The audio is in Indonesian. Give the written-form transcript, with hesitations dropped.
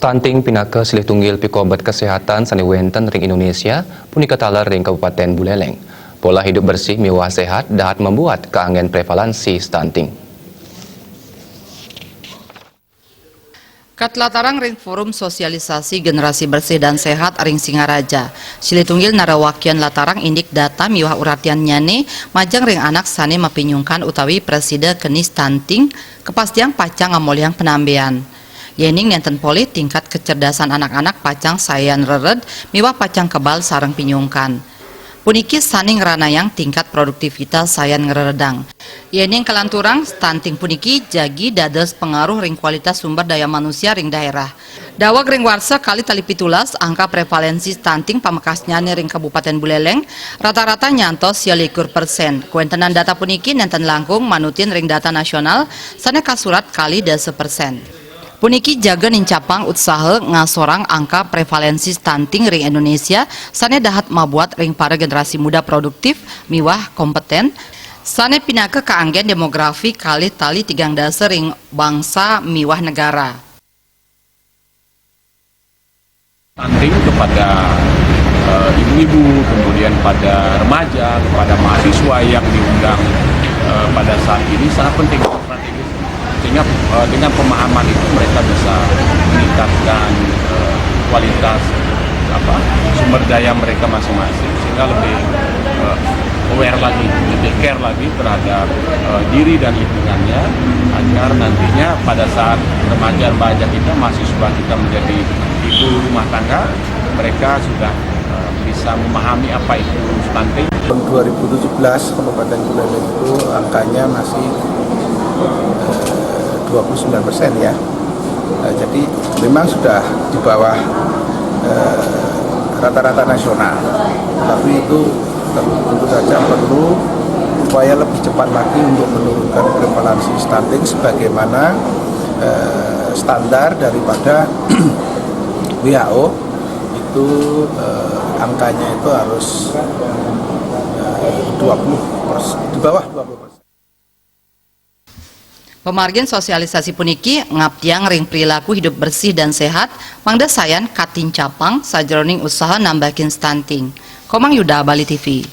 Stunting pinaka silih tunggil pikobat kesehatan sani wenten ring Indonesia punika talar ring Kabupaten Buleleng. Pola hidup bersih mewah sehat dapat membuat keanggen prevalensi stunting. Katlatarang ring forum sosialisasi generasi bersih dan sehat ring Singaraja. Silih tunggil narawakian latarang indik data miwah uratian nyane majang ring anak sani mapinyungkan utawi preside keni stunting kepastian pacang ngamoliang penambean. Yening nenten poli tingkat kecerdasan anak-anak pacang sayan rered miwah pacang kebal sareng pinyungkan. Puniki saning ranayang tingkat produktivitas sayan ngeredang. Yening kelanturang stunting puniki jagi dados pengaruh ring kualitas sumber daya manusia ring daerah. Dawag ring warsa kali tali pitulas angka prevalensi stunting pamekasnya ring Kabupaten Buleleng rata-rata nyantos 21%. Kuentenan data puniki nenten langkung manutin ring data nasional sana kasurat kali 10%. Puniki jaga nincapang usaha ngasorang angka prevalensi stunting ring Indonesia sane dahat mabuat ring para generasi muda produktif miwah kompeten sane pinaka keanggen demografi kali tali tigang dasar ring bangsa miwah negara. Stunting kepada ibu-ibu, kemudian pada remaja, kepada mahasiswa yang diundang pada saat ini sangat penting strategis. Sehingga dengan pemahaman itu mereka bisa meningkatkan kualitas sumber daya mereka masing-masing, sehingga lebih aware lagi, lebih care lagi terhadap diri dan lingkungannya, agar nantinya pada saat remaja-remaja kita, mahasiswa kita menjadi ibu rumah tangga, mereka sudah bisa memahami apa itu stunting. Tahun 2017 Kabupaten Buleleng itu angkanya masih 29% ya. Jadi memang sudah di bawah rata-rata nasional. Tapi itu tentu saja perlu upaya lebih cepat lagi untuk menurunkan prevalensi stunting sebagaimana standar daripada WHO itu angkanya itu harus 20%, di bawah 20%. Pemargin sosialisasi puniki ngaptiang ring perilaku hidup bersih dan sehat mangda sayan katin capang sajroning usaha nambahin stunting. Komang Yuda, Bali TV.